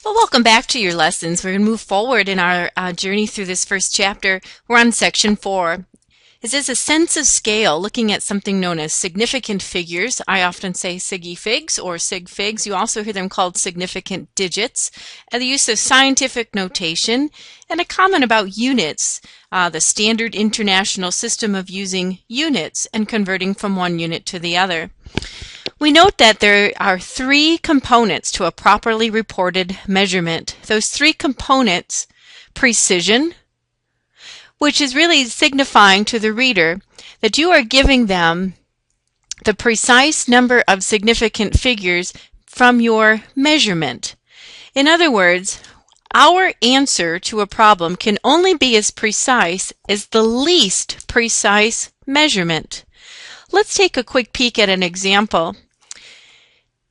Well, welcome back to your lessons. We're going to move forward in our journey through this first chapter. We're on section 4. It says a sense of scale, looking at something known as significant figures. I often say siggy-figs or sig-figs. You also hear them called significant digits. And the use of scientific notation and a comment about units, the standard international system of using units and converting from one unit to the other. We note that there are 3 components to a properly reported measurement. Those 3 components: precision, which is really signifying to the reader that you are giving them the precise number of significant figures from your measurement. In other words, our answer to a problem can only be as precise as the least precise measurement. Let's take a quick peek at an example.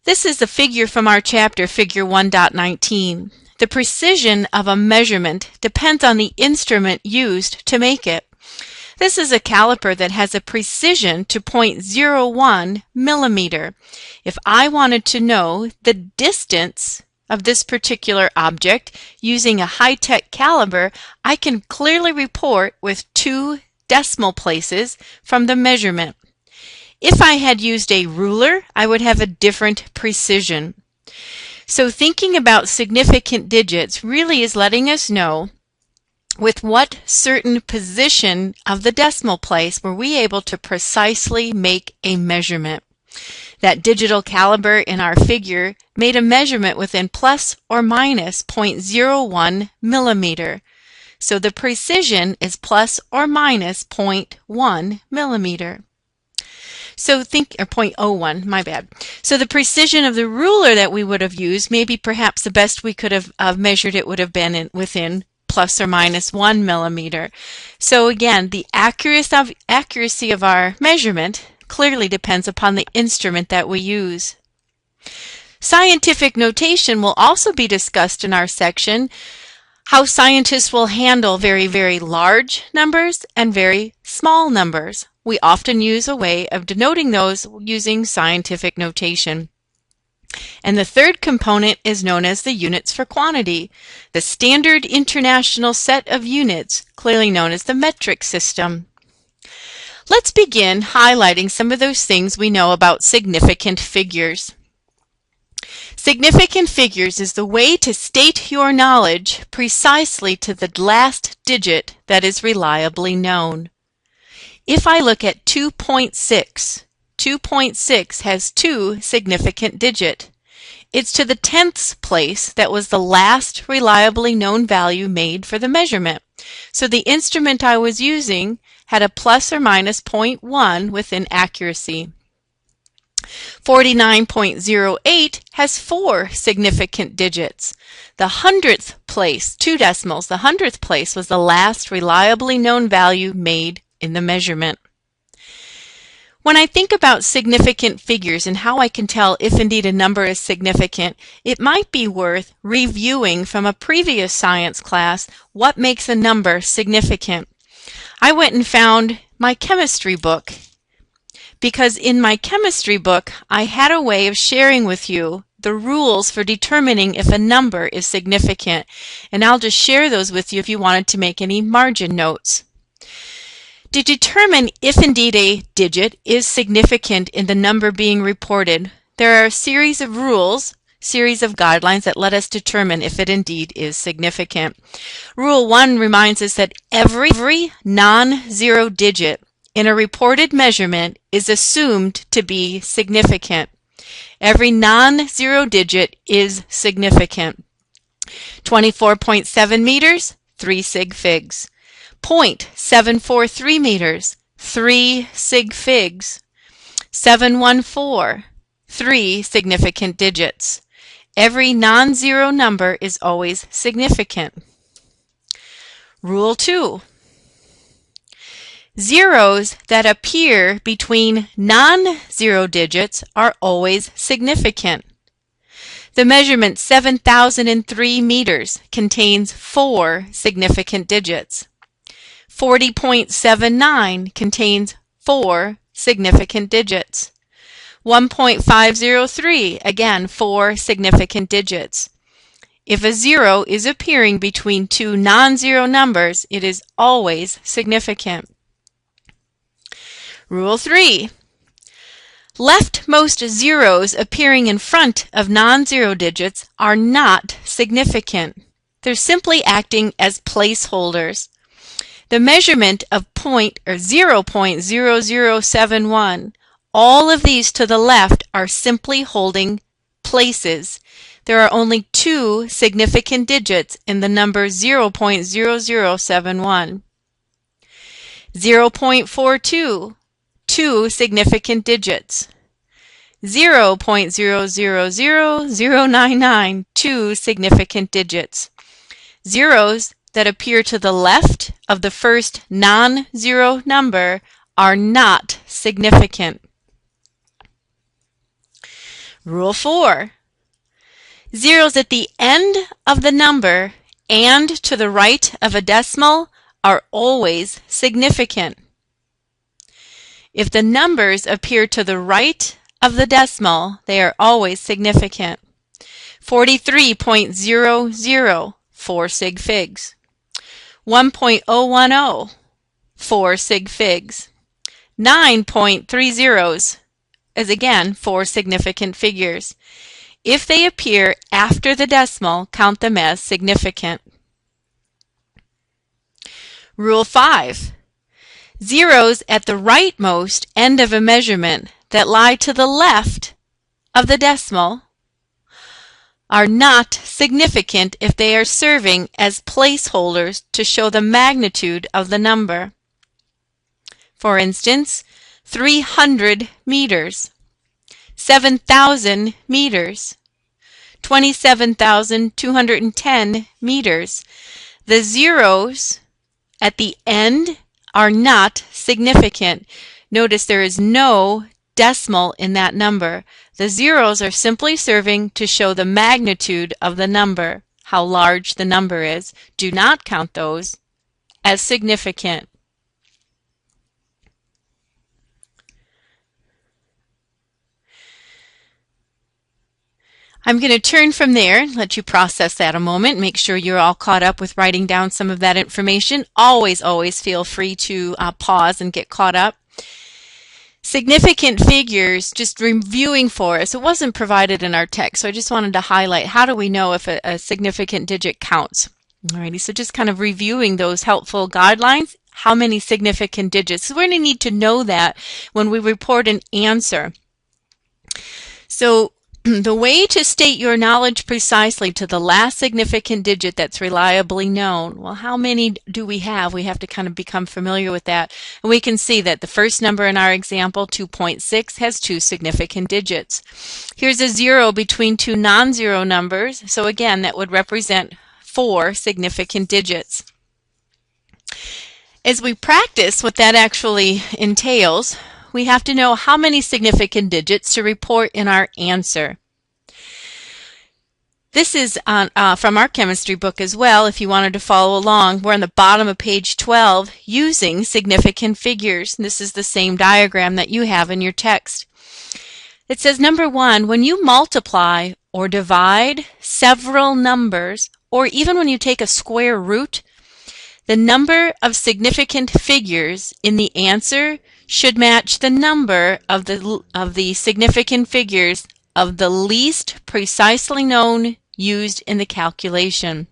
This is the figure from our chapter, figure 1.19. The precision of a measurement depends on the instrument used to make it. This is a caliper that has a precision to 0.01 millimeter. If I wanted to know the distance of this particular object using a high-tech caliper, I can clearly report with 2 decimal places from the measurement. If I had used a ruler, I would have a different precision. So thinking about significant digits really is letting us know with what certain position of the decimal place were we able to precisely make a measurement. That digital caliper in our figure made a measurement within plus or minus 0.01 millimeter. So the precision is plus or minus 0.1 millimeter. So think, or 0.01, my bad. So the precision of the ruler that we would have used, maybe perhaps the best we could have measured it would have been within plus or minus 1 millimeter. So again, the accuracy of our measurement clearly depends upon the instrument that we use. Scientific notation will also be discussed in our section. How scientists will handle very, very large numbers and very small numbers. We often use a way of denoting those using scientific notation. And the third component is known as the units for quantity, the standard international set of units, clearly known as the metric system. Let's begin highlighting some of those things we know about significant figures. Significant figures is the way to state your knowledge precisely to the last digit that is reliably known. If I look at 2.6, 2.6 has 2 significant digits. It's to the 10th place that was the last reliably known value made for the measurement. So the instrument I was using had a plus or minus 0.1 within accuracy. 49.08 has 4 significant digits. The 100th place, 2 decimals, the 100th place was the last reliably known value made in the measurement. When I think about significant figures and how I can tell if indeed a number is significant, it might be worth reviewing from a previous science class what makes a number significant. I went and found my chemistry book, because in my chemistry book I had a way of sharing with you the rules for determining if a number is significant, and I'll just share those with you if you wanted to make any margin notes. To determine if indeed a digit is significant in the number being reported, there are a series of rules, series of guidelines that let us determine if it indeed is significant. Rule 1 reminds us that every non-zero digit in a reported measurement is assumed to be significant. Every non-zero digit is significant. 24.7 meters, 3 sig figs. 0.743 meters, 3 sig figs. 714, 3 significant digits. Every non-zero number is always significant. Rule 2. Zeros that appear between non-zero digits are always significant. The measurement 7,003 meters contains 4 significant digits. 40.79 contains 4 significant digits. 1.503, again, 4 significant digits. If a 0 is appearing between two non-zero numbers, it is always significant. Rule 3. Leftmost zeros appearing in front of non-zero digits are not significant. They're simply acting as placeholders. The measurement of 0.0071, all of these to the left are simply holding places. There are only two significant digits in the number 0.0071. 0.42, two significant digits. 0.000099, two significant digits. Zeros that appear to the left of the first non-zero number are not significant. Rule 4. Zeros at the end of the number and to the right of a decimal are always significant. If the numbers appear to the right of the decimal, they are always significant. 43.00, 4 sig figs. 1.010, 4 sig figs. 9.30 is again 4 significant figures. If they appear after the decimal, count them as significant. Rule 5. Zeros at the rightmost end of a measurement that lie to the left of the decimal are not significant if they are serving as placeholders to show the magnitude of the number. For instance, 300 meters, 7,000 meters, 27,210 meters. The zeros at the end are not significant. Notice there is no decimal in that number. The zeros are simply serving to show the magnitude of the number, how large the number is. Do not count those as significant. I'm going to turn from there and let you process that a moment. Make sure you're all caught up with writing down some of that information. Always feel free to pause and get caught up. Significant figures, just reviewing for us, it wasn't provided in our text, so I just wanted to highlight how do we know if a significant digit counts. Alrighty, so just kind of reviewing those helpful guidelines. How many significant digits? So we're going to need to know that when we report an answer. So the way to state your knowledge precisely to the last significant digit that's reliably known, well, how many do we have? We have to kind of become familiar with that. And we can see that the first number in our example, 2.6, has two significant digits. Here's a 0 between two non-zero numbers. So again, that would represent 4 significant digits. As we practice what that actually entails, we have to know how many significant digits to report in our answer. This is from our chemistry book as well, if you wanted to follow along. We're on the bottom of page 12 using significant figures. This is the same diagram that you have in your text. It says, number 1, when you multiply or divide several numbers, or even when you take a square root, the number of significant figures in the answer should match the number of the significant figures of the least precisely known used in the calculation.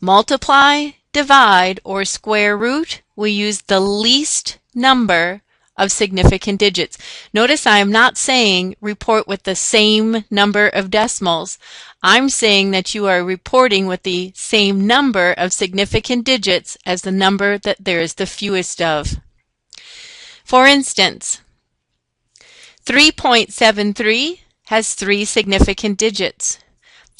Multiply, divide, or square root, we use the least number of significant digits. Notice I am not saying report with the same number of decimals. I'm saying that you are reporting with the same number of significant digits as the number that there is the fewest of. For instance, 3.73 has 3 significant digits.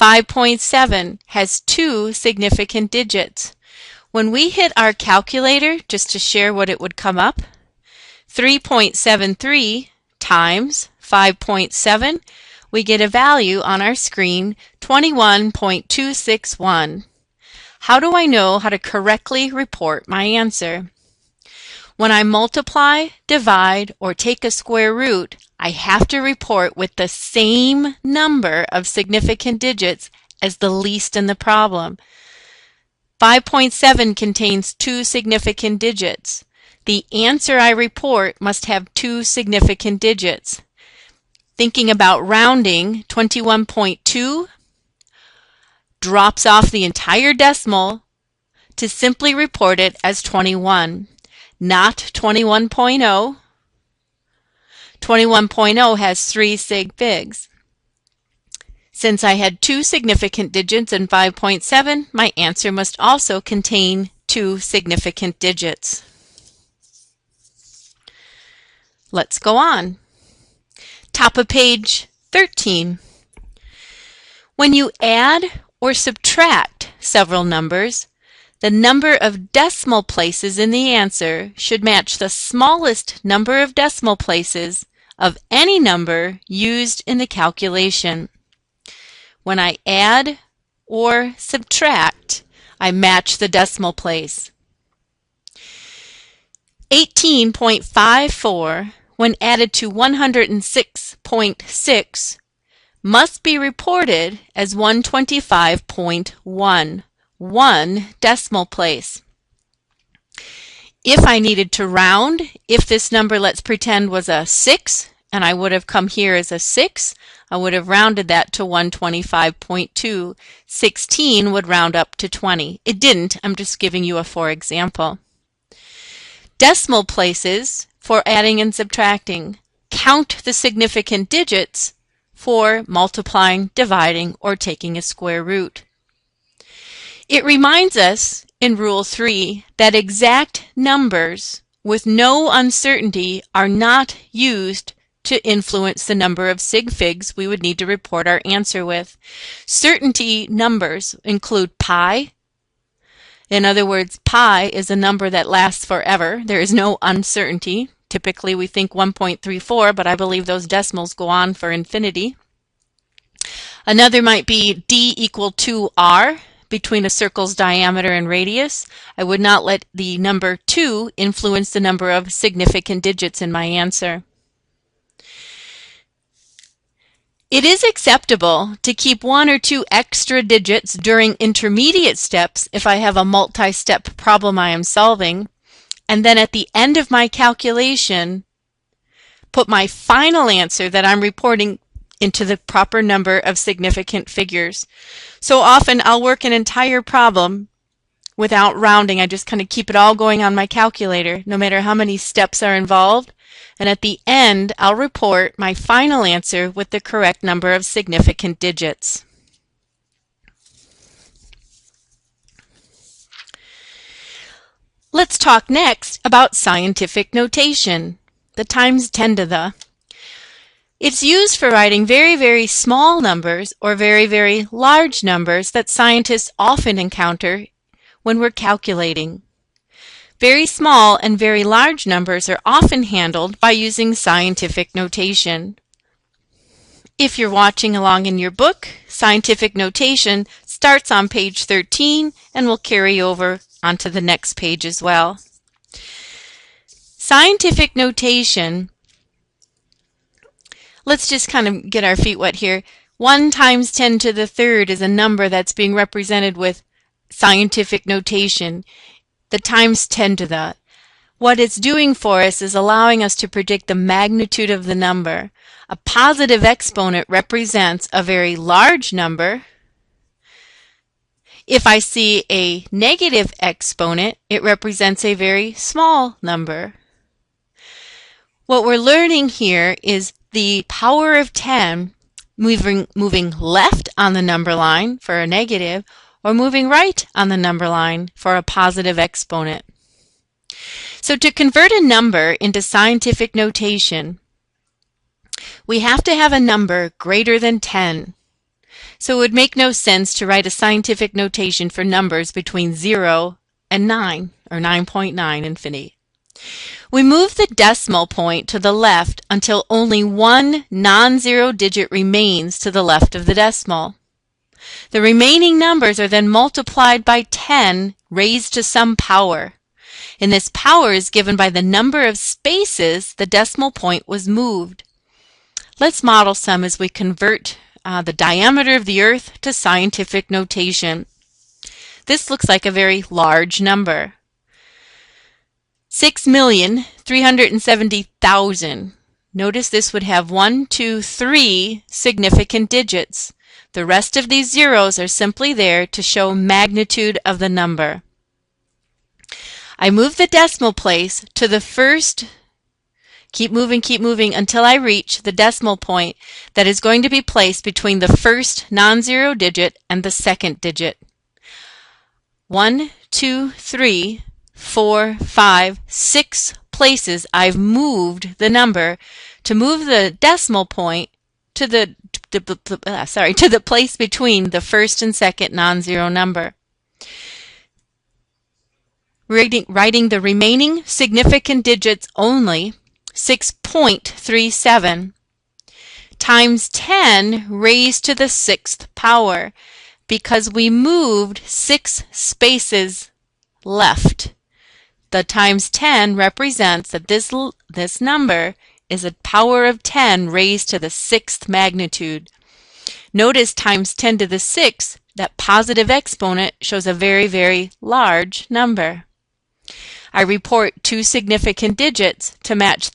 5.7 has 2 significant digits. When we hit our calculator, just to share what it would come up, 3.73 times 5.7, we get a value on our screen, 21.261. How do I know how to correctly report my answer? When I multiply, divide, or take a square root, I have to report with the same number of significant digits as the least in the problem. 5.7 contains 2 significant digits. The answer I report must have 2 significant digits. Thinking about rounding, 21.2 drops off the entire decimal to simply report it as 21, not 21.0. 21.0 has 3 sig figs. Since I had 2 significant digits in 5.7, my answer must also contain 2 significant digits. Let's go on. Top of page 13. When you add or subtract several numbers, the number of decimal places in the answer should match the smallest number of decimal places of any number used in the calculation. When I add or subtract, I match the decimal place. 18.54, when added to 106.6, must be reported as 125.1, 1 decimal place. If I needed to round, if this number, let's pretend, was a 6, and I would have come here as a 6, I would have rounded that to 125.2. 16 would round up to 20. It didn't. I'm just giving you a for example. Decimal places for adding and subtracting. Count the significant digits for multiplying, dividing, or taking a square root. It reminds us in Rule 3 that exact numbers with no uncertainty are not used to influence the number of sig figs we would need to report our answer with. Certainty numbers include pi. In other words, pi is a number that lasts forever. There is no uncertainty. Typically we think 1.34, but I believe those decimals go on for infinity. Another might be d equal 2r between a circle's diameter and radius. I would not let the number 2 influence the number of significant digits in my answer. It is acceptable to keep 1 or 2 extra digits during intermediate steps if I have a multi-step problem I am solving, and then at the end of my calculation, put my final answer that I'm reporting into the proper number of significant figures. So often I'll work an entire problem without rounding. I just kind of keep it all going on my calculator, no matter how many steps are involved. And at the end, I'll report my final answer with the correct number of significant digits. Let's talk next about scientific notation, the times 10 to the. It's used for writing very, very small numbers or very, very large numbers that scientists often encounter when we're calculating. Very small and very large numbers are often handled by using scientific notation. If you're watching along in your book, scientific notation starts on page 13 and will carry over onto the next page as well. Scientific notation, let's just kind of get our feet wet here. 1 times 10 to the third is a number that's being represented with scientific notation. The times 10 to the. What it's doing for us is allowing us to predict the magnitude of the number. A positive exponent represents a very large number. If I see a negative exponent, it represents a very small number. What we're learning here is the power of 10 moving left on the number line for a negative, or moving right on the number line for a positive exponent. So to convert a number into scientific notation, we have to have a number greater than 10. So it would make no sense to write a scientific notation for numbers between 0 and 9, or 9.9 infinity. We move the decimal point to the left until only one non-zero digit remains to the left of the decimal. The remaining numbers are then multiplied by 10 raised to some power. And this power is given by the number of spaces the decimal point was moved. Let's model some as we convert the diameter of the Earth to scientific notation. This looks like a very large number. 6,370,000. Notice this would have 1, 2, 3 significant digits. The rest of these zeros are simply there to show magnitude of the number. I move the decimal place to the first, keep moving until I reach the decimal point that is going to be placed between the first non-zero digit and the second digit. 1, 2, 3, 4, 5, 6 places I've moved the number to move the decimal point to the place between the first and second non-zero number. Writing the remaining significant digits only, 6.37 times 10 raised to the 6th power, because we moved 6 spaces left. The times 10 represents that this number is a power of 10 raised to the 6th magnitude. Notice times 10 to the 6th, that positive exponent shows a very, very large number. I report 2 significant digits to match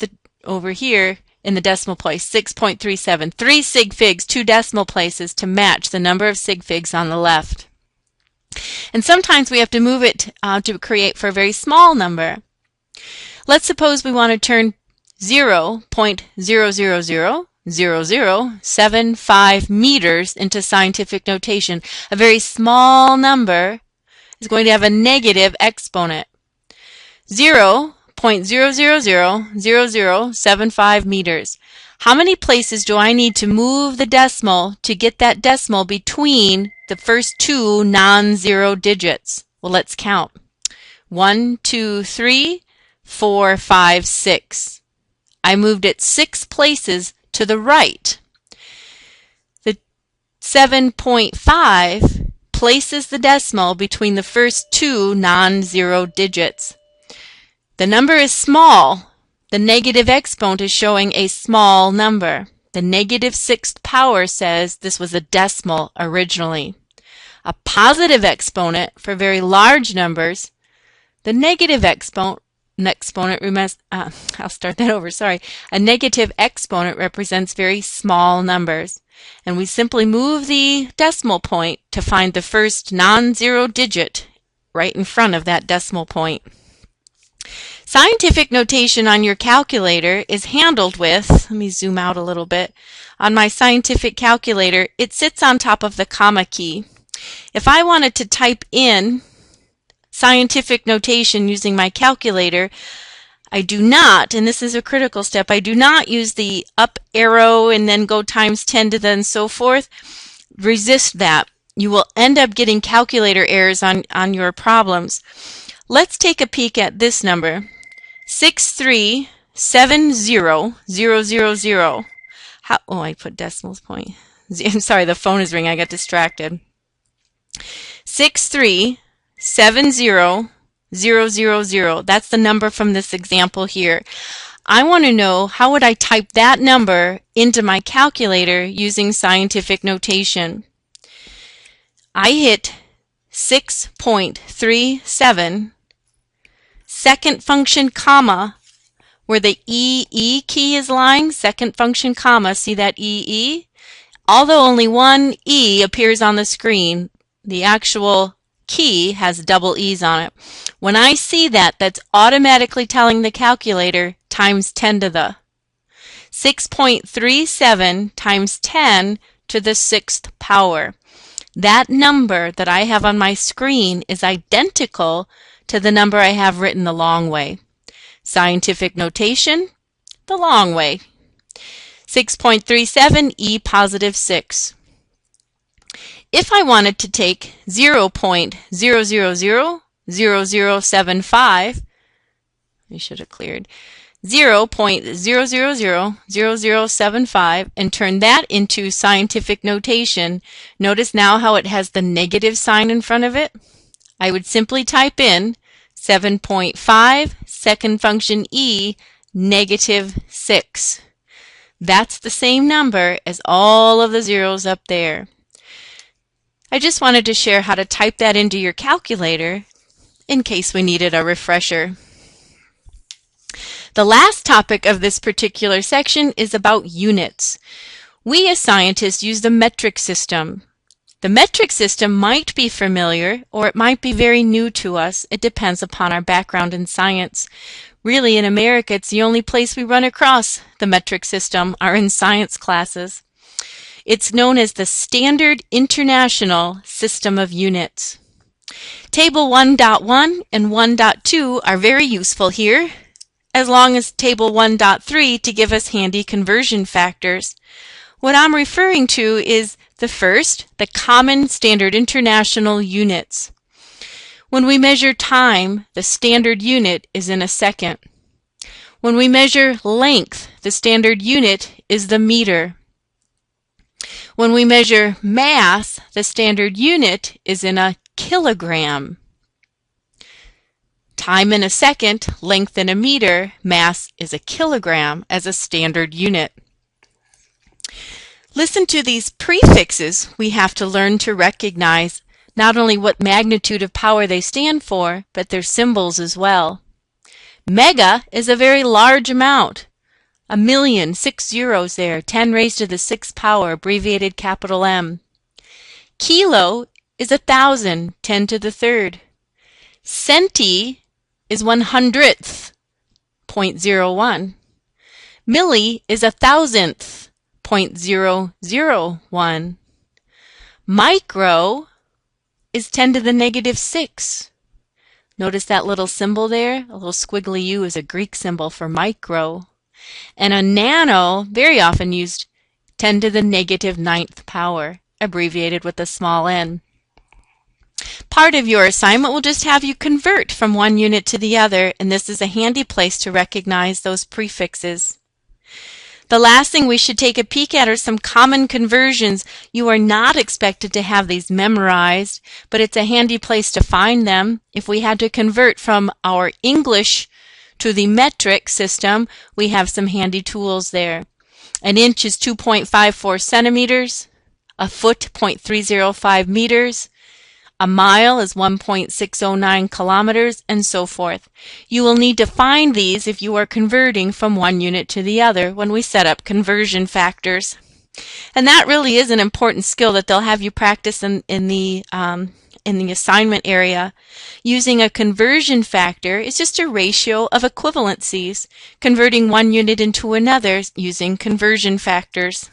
over here in the decimal place, 6.37. 3 sig figs, 2 decimal places to match the number of sig figs on the left. And sometimes we have to move it to create for a very small number. Let's suppose we want to turn 0.0000075 meters into scientific notation. A very small number is going to have a negative exponent. 0.0000075 meters. How many places do I need to move the decimal to get that decimal between the first 2 non-zero digits? Well, let's count. 1, 2, 3, 4, 5, 6. I moved it 6 places to the right. The 7.5 places the decimal between the first 2 non-zero digits. The number is small. The negative exponent is showing a small number. The negative 6th power says this was a decimal originally. A positive exponent for very large numbers, the negative exponent a negative exponent represents very small numbers. And we simply move the decimal point to find the first non-zero digit right in front of that decimal point. Scientific notation on your calculator is handled with, let me zoom out a little bit. On my scientific calculator, it sits on top of the comma key. If I wanted to type in scientific notation using my calculator, I do not, and this is a critical step, I do not use the up arrow and then go times 10 to then so forth. Resist that. You will end up getting calculator errors on your problems. Let's take a peek at this number, 6370000. Oh, I put decimals point. I'm sorry, the phone is ringing. I got distracted. 6370000. That's the number from this example here. I want to know how would I type that number into my calculator using scientific notation. I hit 6.37, second function comma, where the EE key is lying, second function comma, see that EE? Although only one E appears on the screen, the actual key has double E's on it. When I see that, that's automatically telling the calculator times 10 to the 6.37 times 10 to the 6th power. That number that I have on my screen is identical to the number I have written the long way. Scientific notation, the long way. 6.37 E positive 6. If I wanted to take 0.0000075, I should have cleared, 0.0000075 and turn that into scientific notation, notice now how it has the negative sign in front of it? I would simply type in 7.5, second function E, negative 6. That's the same number as all of the zeros up there. I just wanted to share how to type that into your calculator in case we needed a refresher. The last topic of this particular section is about units. We as scientists use the metric system. The metric system might be familiar or it might be very new to us. It depends upon our background in science. Really, in America, it's the only place we run across the metric system are in science classes. It's known as the Standard International System of Units. Table 1.1 and 1.2 are very useful here, as long as Table 1.3 to give us handy conversion factors. What I'm referring to is the first, the Common Standard International Units. When we measure time, the standard unit is in a second. When we measure length, the standard unit is the meter. When we measure mass, the standard unit is in a kilogram. Time in a second, length in a meter, mass is a kilogram as a standard unit. Listen to these prefixes we have to learn to recognize not only what magnitude of power they stand for, but their symbols as well. Mega is a very large amount. 1,000,000, 6 zeros there, 10 raised to the 6th power, abbreviated capital M. Kilo is 1,000, 10 to the 3rd. Centi is 100th, 0.01. Milli is 1,000th, 0.001. Micro is 10 to the negative 6. Notice that little symbol there? A little squiggly U is a Greek symbol for micro. And a nano, very often used 10 to the negative 9th power, abbreviated with a small n. Part of your assignment will just have you convert from one unit to the other, and this is a handy place to recognize those prefixes. The last thing we should take a peek at are some common conversions. You are not expected to have these memorized, but it's a handy place to find them. If we had to convert from our English to the metric system, we have some handy tools there. An inch is 2.54 centimeters, a foot 0.305 meters, a mile is 1.609 kilometers, and so forth. You will need to find these if you are converting from one unit to the other when we set up conversion factors. And that really is an important skill that they'll have you practice in the assignment area. Using a conversion factor is just a ratio of equivalencies, converting one unit into another using conversion factors.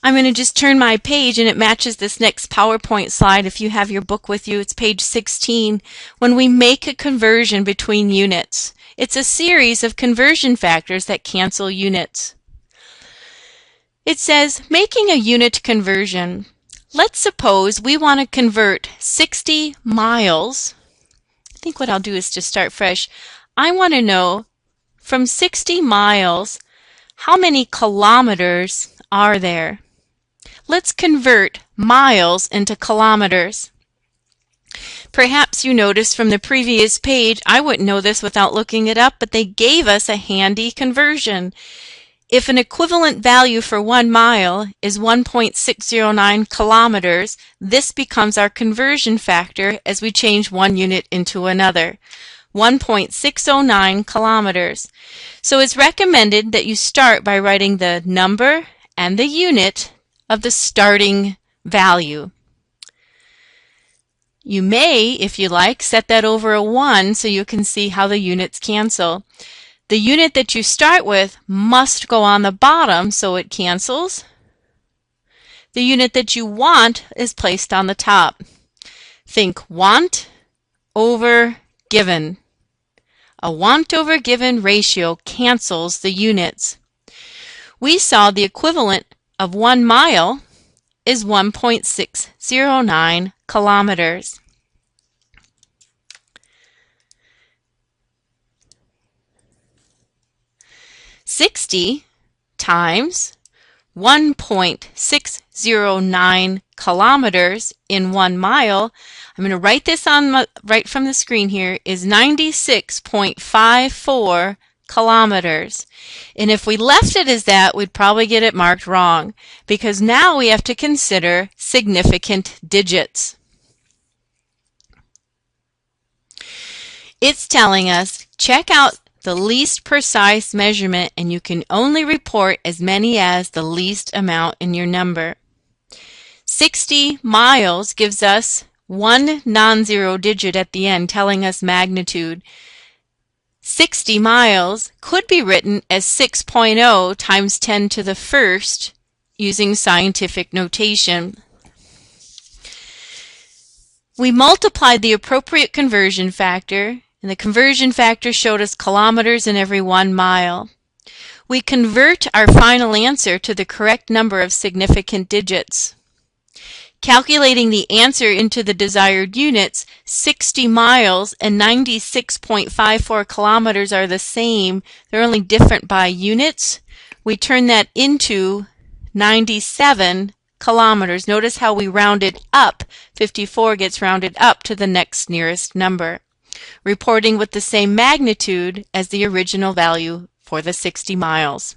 I'm going to just turn my page and it matches this next PowerPoint slide. If you have your book with you, it's page 16. When we make a conversion between units, it's a series of conversion factors that cancel units. It says, making a unit conversion. Let's suppose we want to convert 60 miles. I think what I'll do is just start fresh. I want to know from 60 miles, how many kilometers are there? Let's convert miles into kilometers. Perhaps you noticed from the previous page, I wouldn't know this without looking it up, but they gave us a handy conversion. If an equivalent value for 1 mile is 1.609 kilometers, this becomes our conversion factor as we change one unit into another. 1.609 kilometers. So it's recommended that you start by writing the number and the unit of the starting value. You may, if you like, set that over a 1 so you can see how the units cancel. The unit that you start with must go on the bottom so it cancels. The unit that you want is placed on the top. Think want over given. A want over given ratio cancels the units. We saw the equivalent of 1 mile is 1.609 kilometers. $60 times 1.609 kilometers in 1 mile, I'm going to write this on right from the screen here, is 96.54 kilometers. And if we left it as that, we'd probably get it marked wrong, because now we have to consider significant digits. It's telling us, check out the least precise measurement, and you can only report as many as the least amount in your number. 60 miles gives us one non-zero digit at the end, telling us magnitude. 60 miles could be written as 6.0 times 10 to the first using scientific notation. We multiplied the appropriate conversion factor, and the conversion factor showed us kilometers in every 1 mile. We convert our final answer to the correct number of significant digits. Calculating the answer into the desired units, 60 miles and 96.54 kilometers are the same. They're only different by units. We turn that into 97 kilometers. Notice how we rounded up. 54 gets rounded up to the next nearest number, reporting with the same magnitude as the original value for the 60 miles.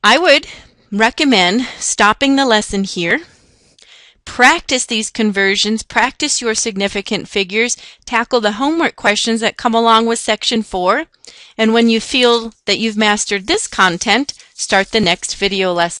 I would recommend stopping the lesson here. Practice these conversions, practice your significant figures, tackle the homework questions that come along with section 4, and when you feel that you've mastered this content, start the next video lesson.